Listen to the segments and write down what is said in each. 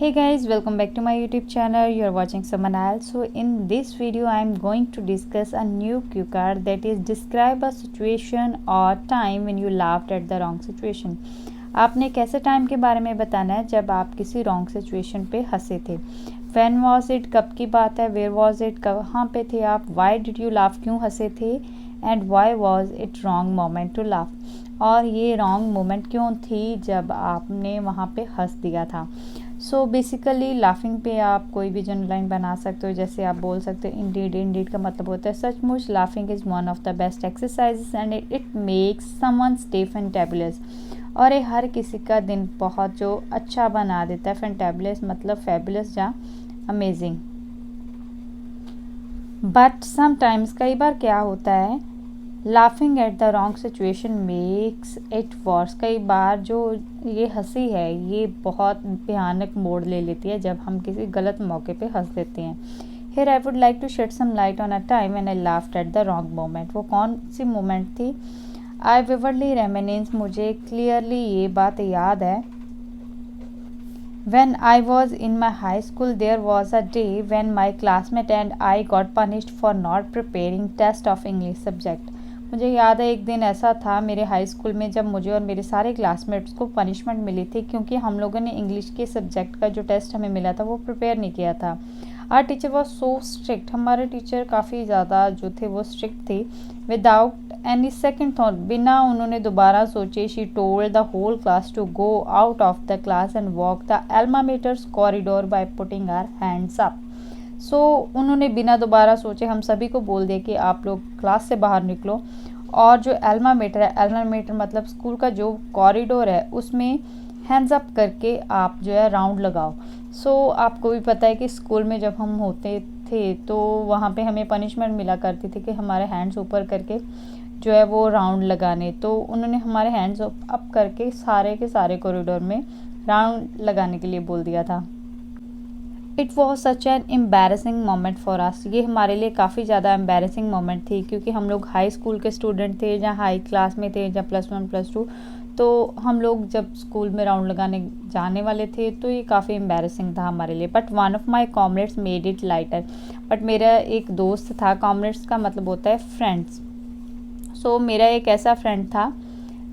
Hey guys, welcome back to my YouTube channel. You are watching someone else. So in this video I am going to discuss a new cue card, that is describe a situation or time when you laughed at the wrong situation. आपने एक ऐसे time के बारे में बताना है जब आप किसी रॉन्ग सिचुएशन पे हंसे थे. When was it, कब की बात है. Where was it, कहाँ पे थे आप. Why did you laugh, क्यों हंसे थे. And why was it wrong moment to laugh, और ये रॉन्ग मोमेंट क्यों थी जब आपने वहाँ पे हंस दिया था. सो बेसिकली लाफिंग पे आप कोई भी जनरल लाइन बना सकते हो. जैसे आप बोल सकते हो इंडीड. इंडीड का मतलब होता है सचमुच. Laughing is one of the best exercises and it makes someone stay fantabulous, और ये हर किसी का दिन बहुत जो अच्छा बना देता है. फैंटेबुलस मतलब फैबुलस या अमेजिंग. बट समटाइम्स कई बार क्या होता है, laughing at the wrong situation makes it worse. कई बार जो ये हंसी है ये बहुत भयानक मोड़ ले लेती है जब हम किसी गलत मौके पे हंस देते हैं. Here I would like to shed some light on a time when I laughed at the wrong moment. वो कौन सी मोमेंट थी. आई विवरली रेमिनेंस, मुझे क्लियरली ये बात याद है. When I was in my high school, there was a day when my classmate and I got punished for not preparing test of English subject. मुझे याद है एक दिन ऐसा था मेरे हाई स्कूल में जब मुझे और मेरे सारे क्लासमेट्स को पनिशमेंट मिली थी क्योंकि हम लोगों ने इंग्लिश के सब्जेक्ट का जो टेस्ट हमें मिला था वो प्रिपेयर नहीं किया था. Our teacher was so strict. हमारे टीचर काफ़ी ज़्यादा जो थे वो स्ट्रिक्ट थे. विदाउट एनी सेकेंड थॉट, बिना उन्होंने दोबारा सोचे, she told the whole class to go out of the class and walk the alma maters corridor by putting our hands up. So उन्होंने बिना दोबारा सोचे हम सभी को बोल दिया कि आप लोग क्लास से बाहर निकलो और जो अल्मा मेटर है, अल्मा मेटर मतलब स्कूल का जो कॉरिडोर है उसमें हैंड्स अप करके आप जो है राउंड लगाओ. सो आपको भी पता है कि स्कूल में जब हम होते थे तो वहाँ पे हमें पनिशमेंट मिला करती थी कि हमारे हैंड्स ऊपर करके जो है वो राउंड लगाने. तो उन्होंने हमारे हैंड्स अप करके सारे के सारे कॉरिडोर में राउंड लगाने के लिए बोल दिया था. It was such an embarrassing moment for us. ये हमारे लिए काफ़ी ज़्यादा एम्बेरसिंग मोमेंट थी क्योंकि हम लोग हाई स्कूल के स्टूडेंट थे या हाई क्लास में थे या +1 +2. तो हम लोग जब स्कूल में राउंड लगाने जाने वाले थे तो ये काफ़ी एम्बेरसिंग था हमारे लिए. But one of my comrades made it lighter. But मेरा एक दोस्त था. कॉमरेड्स का मतलब होता है फ्रेंड्स. सो मेरा एक ऐसा फ्रेंड था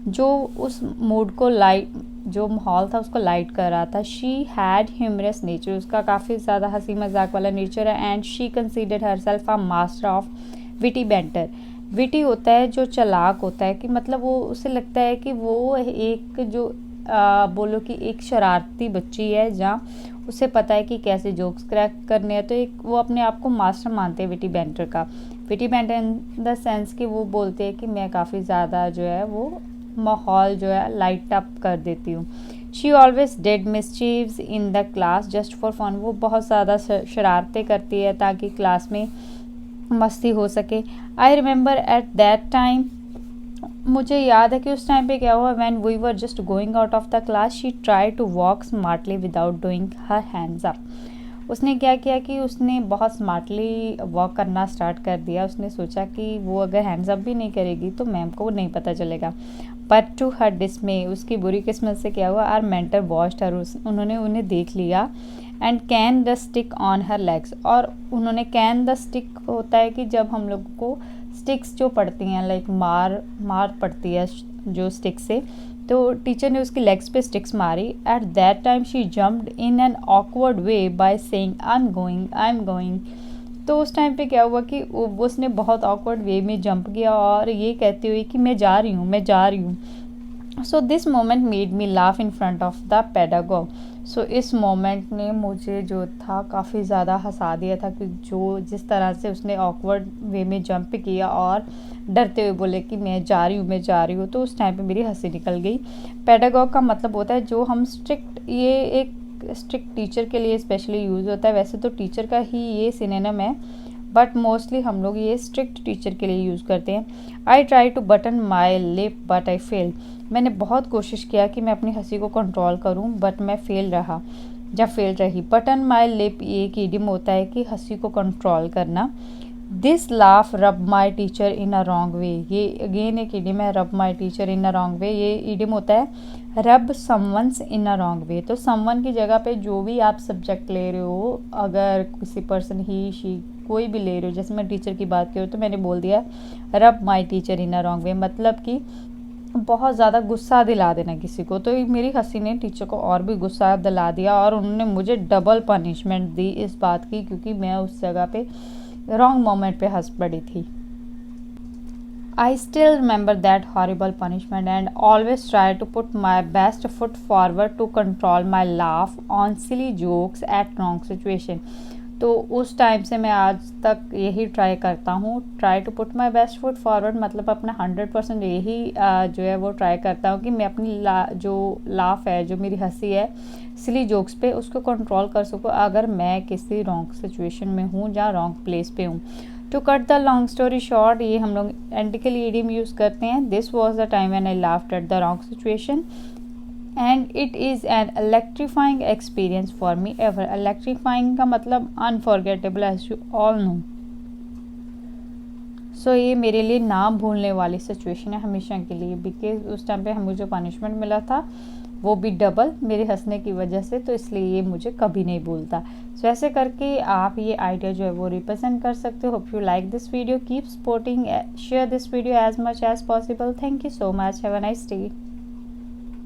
जो उस मूड को लाइट, जो माहौल था उसको लाइट कर रहा था. She had humorous nature. उसका काफ़ी ज़्यादा हंसी मजाक वाला नेचर है. And she considered herself a master of witty banter. Witty होता है जो चालाक होता है, कि मतलब वो उसे लगता है कि वो एक जो बोलो कि एक शरारती बच्ची है जहाँ उसे पता है कि कैसे जोक्स क्रैक करने हैं. तो एक वो अपने आप को मास्टर मानते हैं विटी बैंटर का. Witty banter in the sense कि वो बोलते हैं कि मैं काफ़ी ज़्यादा जो है वो माहौल जो है लाइट अप कर देती हूँ. शी ऑलवेज डिड मिसचीव्स in the class just for fun. वो बहुत ज़्यादा शरारतें करती है ताकि क्लास में मस्ती हो सके. I remember at that time, मुझे याद है कि उस टाइम पे क्या हुआ. When we were just going out of the class she try to walk smartly without doing her hands up. उसने क्या किया कि उसने बहुत स्मार्टली वॉक करना स्टार्ट कर दिया. उसने सोचा कि वो अगर हैंड्स अप भी नहीं करेगी तो मैम को नहीं पता चलेगा. बट टू हर डिसमे, उसकी बुरी किस्मत से क्या हुआ, आर मेंटर वॉच्ड हर. उन्होंने उन्हें देख लिया. And can the stick on her legs. और उन्होंने कैन द स्टिक होता है कि जब हम लोग को स्टिक्स जो पड़ती हैं, लाइक मार पड़ती है जो स्टिक से, तो टीचर ने उसकी लेग्स पे स्टिक्स मारी. Eight that time she jumped in an awkward way by saying I am going. तो उस टाइम पे क्या हुआ कि उसने बहुत ऑकवर्ड वे में जंप किया और ये कहते हुए कि मैं जा रही हूँ. So this moment made me laugh in front of the pedagogue. So इस मोमेंट ने मुझे जो था काफ़ी ज़्यादा हंसा दिया था कि जो जिस तरह से उसने ऑकवर्ड वे में जंप किया और डरते हुए बोले कि मैं जा रही हूँ. तो उस टाइम पे मेरी हंसी निकल गई. पेडागॉग का मतलब होता है जो हम स्ट्रिक्ट, ये एक स्ट्रिक्ट टीचर के लिए स्पेशली यूज़ होता है. वैसे तो टीचर का ही ये सिनोनिम है बट मोस्टली हम लोग ये स्ट्रिक्ट टीचर के लिए यूज़ करते हैं. I try to button my lip but I fail. मैंने बहुत कोशिश किया कि मैं अपनी हंसी को कंट्रोल करूं बट मैं फेल रही. बटन माई लिप ये एक इडियम होता है कि हंसी को कंट्रोल करना. दिस लाफ रब my teacher in a wrong way. ये अगेन एक इडियम है, रब my teacher in a wrong way. ये इडियम होता है रब someone's in a wrong way. तो समवन की जगह पे जो भी आप सब्जेक्ट ले रहे हो, अगर किसी पर्सन ही शी कोई भी ले रहे हो, जैसे मैं टीचर की बात करूँ तो मैंने बोल दिया रब my teacher in a wrong way, मतलब कि बहुत ज़्यादा गुस्सा दिला देना किसी को। तो मेरी हंसी ने टीचर को और भी गुस्सा दिला दिया और उन्होंने मुझे डबल पनिशमेंट दी इस बात की, क्योंकि मैं उस जगह पे रॉन्ग मोमेंट पे हंस पड़ी थी। I still remember that horrible punishment and always try to put my best foot forward to control my laugh on silly jokes at wrong situation. तो उस टाइम से मैं आज तक यही ट्राई करता हूँ, try to put my best foot forward, मतलब अपना 100% यही जो है वो ट्राई करता हूँ कि मैं अपनी जो लाफ है, जो मेरी हंसी है सिली जोक्स पे, उसको कंट्रोल कर सकूँ अगर मैं किसी रॉन्ग सिचुएशन में हूँ या रॉन्ग प्लेस पे हूँ। To cut the long story short, ये हम लोग एंटिकली इडियम यूज़ करते हैं। This was the time when I laughed at the wrong situation and it is an electrifying experience for me ever. Electrifying का मतलब unforgettable, as you all know. So ये मेरे लिए ना भूलने वाली सिचुएशन है हमेशा के लिए, बिकॉज उस टाइम पे मुझे पनिशमेंट मिला था, वो भी डबल मेरे हंसने की वजह से, तो इसलिए ये मुझे कभी नहीं भूलता। सो ऐसे करके आप ये आइडिया जो है वो रिप्रेजेंट कर सकते हो। Hope you like this video, keep supporting, share this video as much as possible. Thank you so much, have a nice day.